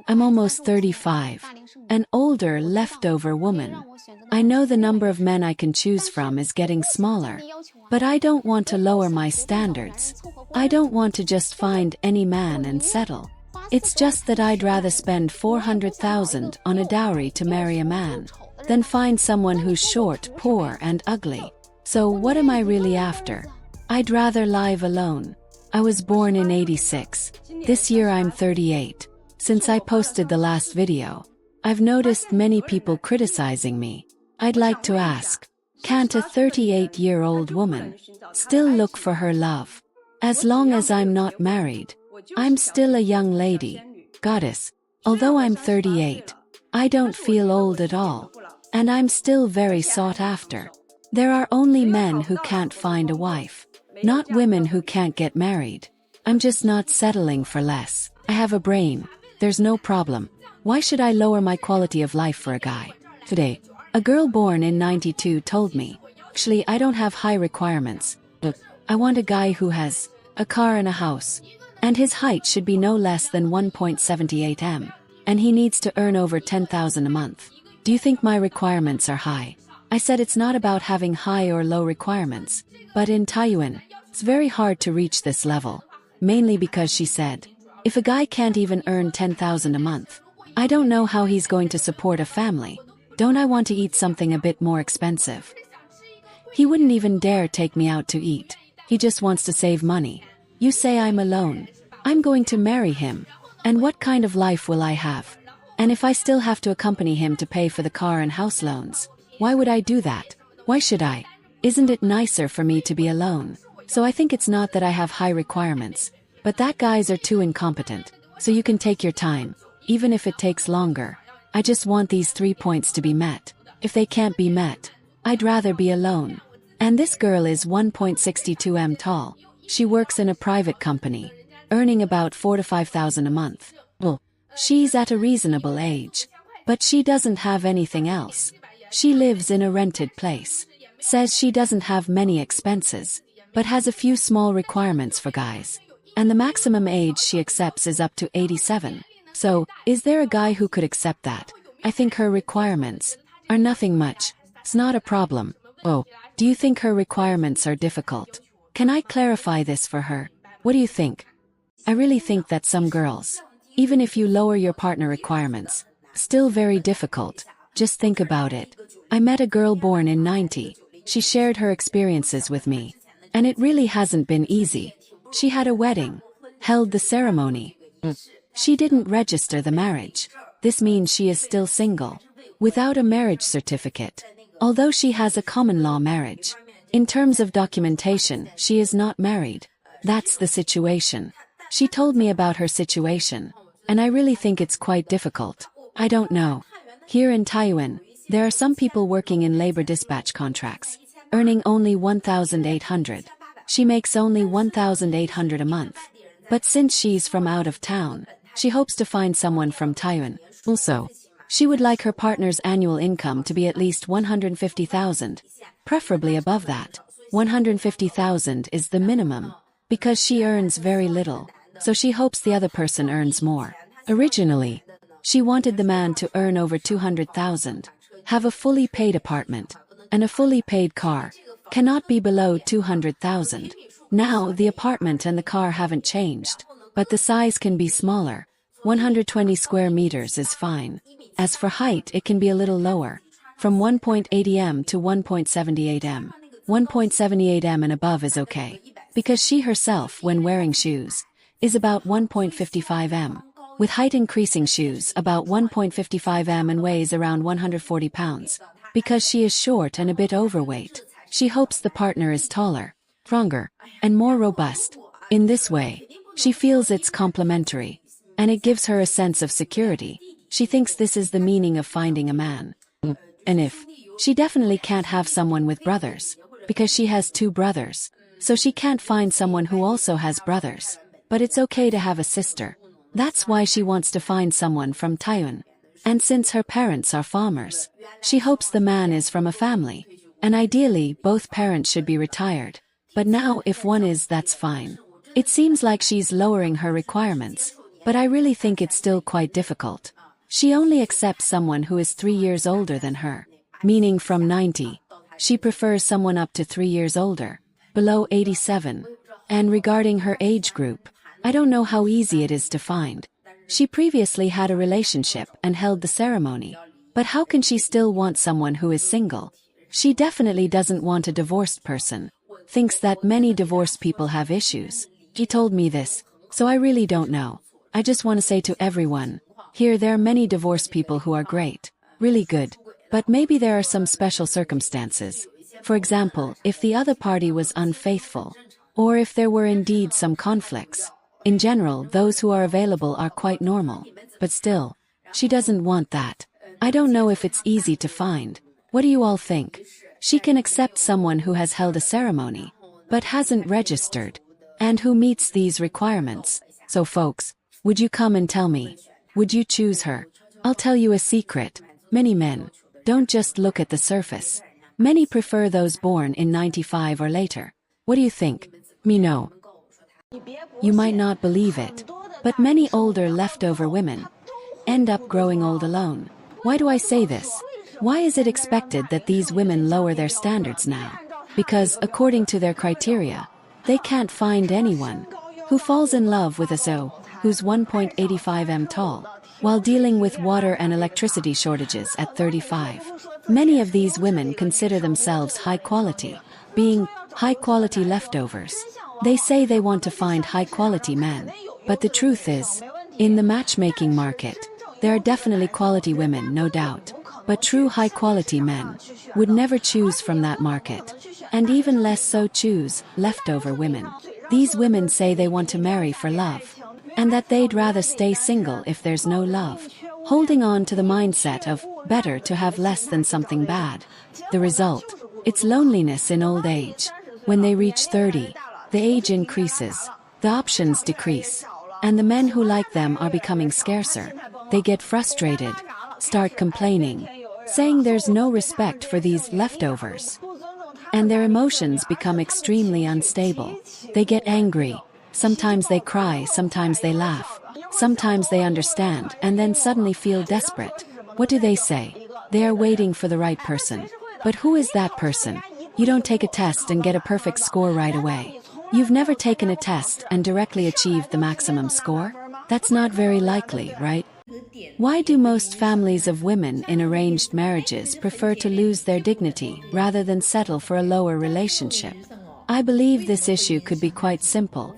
I'm almost 35, an older, leftover woman. I know the number of men I can choose from is getting smaller, but I don't want to lower my standards. I don't want to just find any man and settle. It's just that I'd rather spend 400,000 on a dowry to marry a man than find someone who's short, poor, and ugly. So what am I really after? I'd rather live alone. I was born in '86. This year I'm 38. Since I posted the last video, I've noticed many people criticizing me. I'd like to ask, can't a 38-year-old woman still look for her love? As long as I'm not married, I'm still a young lady, goddess. Although I'm 38, I don't feel old at all, and I'm still very sought after. There are only men who can't find a wife, not women who can't get married. I'm just not settling for less. I have a brain. There's no problem. Why should I lower my quality of life for a guy? Today, a girl born in '92 told me, actually, I don't have high requirements. Look, I want a guy who has a car and a house, and his height should be no less than 1.78 m, and he needs to earn over 10,000 a month. Do you think my requirements are high? I said it's not about having high or low requirements, but in Taiwan, it's very hard to reach this level, mainly because she said, if a guy can't even earn 10,000 a month, I don't know how he's going to support a family. Don't I want to eat something a bit more expensive? He wouldn't even dare take me out to eat. He just wants to save money. You say I'm alone. I'm going to marry him. And what kind of life will I have? And if I still have to accompany him to pay for the car and house loans, why would I do that? Why should I? Isn't it nicer for me to be alone? So I think it's not that I have high requirements, but that guys are too incompetent. So you can take your time, even if it takes longer. I just want these 3 points to be met. If they can't be met, I'd rather be alone. And this girl is 1.62 m tall. She works in a private company, earning about 4,000 to 5,000 a month. Well, she's at a reasonable age, but she doesn't have anything else. She lives in a rented place, says she doesn't have many expenses, but has a few small requirements for guys. And the maximum age she accepts is up to 87. So, is there a guy who could accept that? I think her requirements are nothing much. It's not a problem. Oh, do you think her requirements are difficult? Can I clarify this for her? What do you think? I really think that some girls, even if you lower your partner requirements, still very difficult. Just think about it. I met a girl born in '90. She shared her experiences with me. And it really hasn't been easy. She had a wedding, held the ceremony. She didn't register the marriage. This means she is still single, without a marriage certificate, although she has a common law marriage. In terms of documentation, she is not married. That's the situation. She told me about her situation, and I really think it's quite difficult. I don't know. Here in Taiwan, there are some people working in labor dispatch contracts, earning only 1,800. She makes only 1,800 a month. But since she's from out of town, she hopes to find someone from Taiwan. Also, she would like her partner's annual income to be at least 150,000, preferably above that. 150,000 is the minimum, because she earns very little, so she hopes the other person earns more. Originally, she wanted the man to earn over 200,000, have a fully paid apartment, and a fully paid car, cannot be below 200,000. Now the apartment and the car haven't changed, but the size can be smaller. 120 square meters is fine. As for height, it can be a little lower, from 1.80 m to 1.78 m. 1.78 m and above is okay, because she herself, when wearing shoes, is about 1.55 m. With height increasing shoes about 1.55 m and weighs around 140 pounds. Because she is short and a bit overweight, she hopes the partner is taller, stronger, and more robust. In this way, she feels it's complementary, and it gives her a sense of security. She thinks this is the meaning of finding a man. And if she definitely can't have someone with brothers, because she has 2 brothers, so she can't find someone who also has brothers. But it's okay to have a sister. That's why she wants to find someone from Taiwan. And since her parents are farmers, she hopes the man is from a family, and ideally both parents should be retired. But now if one is, that's fine. It seems like she's lowering her requirements, but I really think it's still quite difficult. She only accepts someone who is 3 years older than her, meaning from 90. She prefers someone up to 3 years older, below 87. And regarding her age group, I don't know how easy it is to find. She previously had a relationship and held the ceremony, but how can she still want someone who is single? She definitely doesn't want a divorced person, thinks that many divorced people have issues. He told me this, so I really don't know. I just want to say to everyone, here there are many divorced people who are great, really good, but maybe there are some special circumstances. For example, if the other party was unfaithful, or if there were indeed some conflicts. In general, those who are available are quite normal, but still, she doesn't want that. I don't know if it's easy to find. What do you all think? She can accept someone who has held a ceremony, but hasn't registered, and who meets these requirements. So folks, would you come and tell me? Would you choose her? I'll tell you a secret. Many men don't just look at the surface. Many prefer those born in 95 or later. What do you think? Me no. You might not believe it, but many older leftover women end up growing old alone. Why do I say this? Why is it expected that these women lower their standards now? Because, according to their criteria, they can't find anyone who falls in love with a so who's 1.85 m tall, while dealing with water and electricity shortages at 35. Many of these women consider themselves high quality, being high-quality leftovers. They say they want to find high-quality men, but the truth is, in the matchmaking market, there are definitely quality women, no doubt, but true high-quality men would never choose from that market, and even less so choose leftover women. These women say they want to marry for love, and that they'd rather stay single if there's no love, holding on to the mindset of better to have less than something bad. The result, it's loneliness in old age. When they reach 30, the age increases, the options decrease, and the men who like them are becoming scarcer. They get frustrated, start complaining, saying there's no respect for these leftovers. And their emotions become extremely unstable. They get angry, sometimes they cry, sometimes they laugh, sometimes they understand and then suddenly feel desperate. What do they say? They are waiting for the right person. But who is that person? You don't take a test and get a perfect score right away. You've never taken a test and directly achieved the maximum score? That's not very likely, right? Why do most families of women in arranged marriages prefer to lose their dignity rather than settle for a lower relationship? I believe this issue could be quite simple,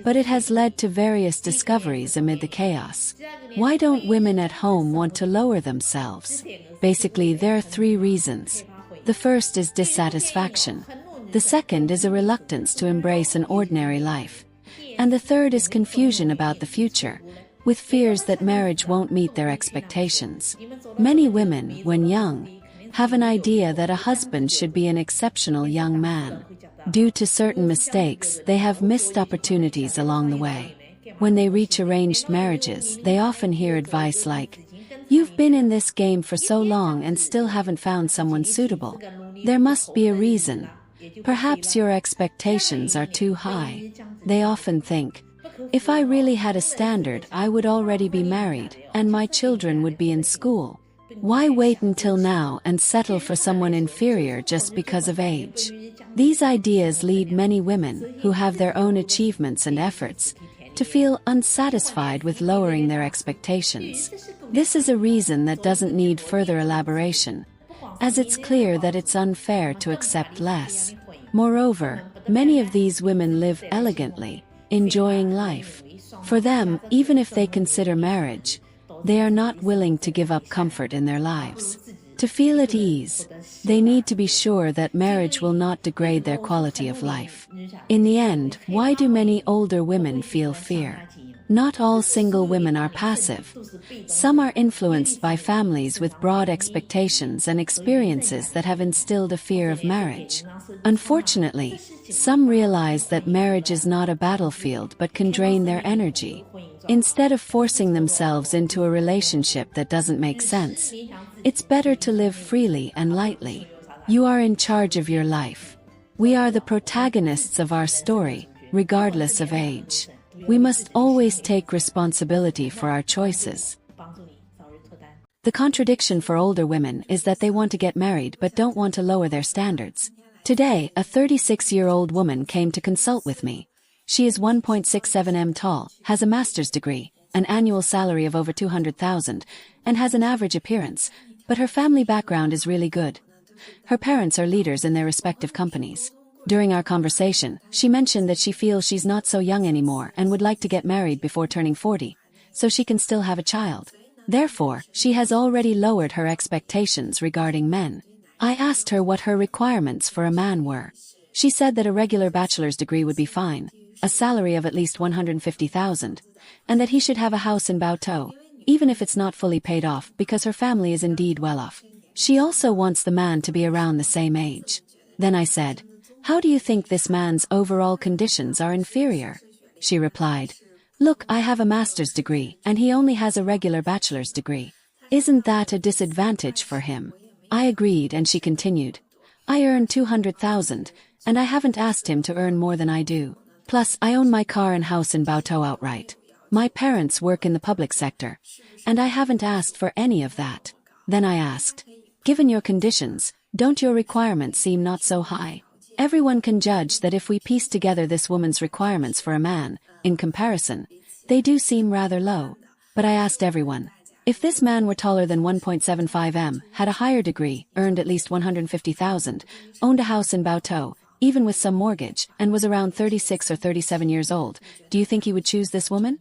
but it has led to various discoveries amid the chaos. Why don't women at home want to lower themselves? Basically, there are 3 reasons. The first is dissatisfaction. The second is a reluctance to embrace an ordinary life. And the third is confusion about the future, with fears that marriage won't meet their expectations. Many women, when young, have an idea that a husband should be an exceptional young man. Due to certain mistakes, they have missed opportunities along the way. When they reach arranged marriages, they often hear advice like, "You've been in this game for so long and still haven't found someone suitable. There must be a reason. Perhaps your expectations are too high." They often think, "If I really had a standard, I would already be married, and my children would be in school. Why wait until now and settle for someone inferior just because of age?" These ideas lead many women, who have their own achievements and efforts, to feel unsatisfied with lowering their expectations. This is a reason that doesn't need further elaboration, as it's clear that it's unfair to accept less. Moreover, many of these women live elegantly, enjoying life. For them, even if they consider marriage, they are not willing to give up comfort in their lives. To feel at ease, they need to be sure that marriage will not degrade their quality of life. In the end, why do many older women feel fear? Not all single women are passive. Some are influenced by families with broad expectations and experiences that have instilled a fear of marriage. Unfortunately, some realize that marriage is not a battlefield but can drain their energy. Instead of forcing themselves into a relationship that doesn't make sense, it's better to live freely and lightly. You are in charge of your life. We are the protagonists of our story, regardless of age. We must always take responsibility for our choices. The contradiction for older women is that they want to get married but don't want to lower their standards. Today, a 36-year-old woman came to consult with me. She is 1.67 m tall, has a master's degree, an annual salary of over $200,000, and has an average appearance, but her family background is really good. Her parents are leaders in their respective companies. During our conversation, she mentioned that she feels she's not so young anymore and would like to get married before turning 40, so she can still have a child. Therefore, she has already lowered her expectations regarding men. I asked her what her requirements for a man were. She said that a regular bachelor's degree would be fine, a salary of at least $150,000, and that he should have a house in Baotou, even if it's not fully paid off because her family is indeed well off. She also wants the man to be around the same age. Then I said, "How do you think this man's overall conditions are inferior?" She replied, "Look, I have a master's degree and he only has a regular bachelor's degree. Isn't that a disadvantage for him?" I agreed and she continued, "I earn $200,000 and I haven't asked him to earn more than I do. Plus, I own my car and house in Baotou outright. My parents work in the public sector, and I haven't asked for any of that." Then I asked, "Given your conditions, don't your requirements seem not so high?" Everyone can judge that if we piece together this woman's requirements for a man, in comparison, they do seem rather low. But I asked everyone, if this man were taller than 1.75 m, had a higher degree, earned at least $150,000, owned a house in Baotou, even with some mortgage, and was around 36 or 37 years old, do you think he would choose this woman?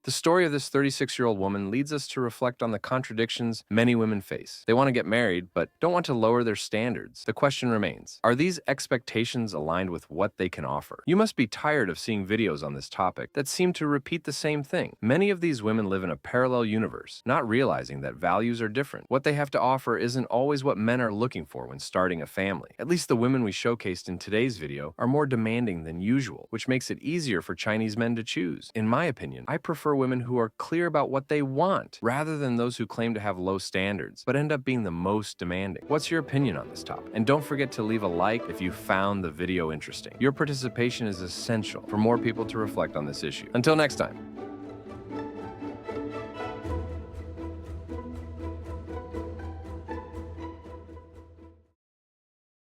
The story of this 36-year-old woman leads us to reflect on the contradictions many women face. They want to get married, but don't want to lower their standards. The question remains, are these expectations aligned with what they can offer? You must be tired of seeing videos on this topic that seem to repeat the same thing. Many of these women live in a parallel universe, not realizing that values are different. What they have to offer isn't always what men are looking for when starting a family. At least the women we showcased in today's video are more demanding than usual, which makes it easier for Chinese men to choose. In my opinion, I prefer women who are clear about what they want, rather than those who claim to have low standards, but end up being the most demanding. What's your opinion on this topic? And don't forget to leave a like if you found the video interesting. Your participation is essential for more people to reflect on this issue. Until next time.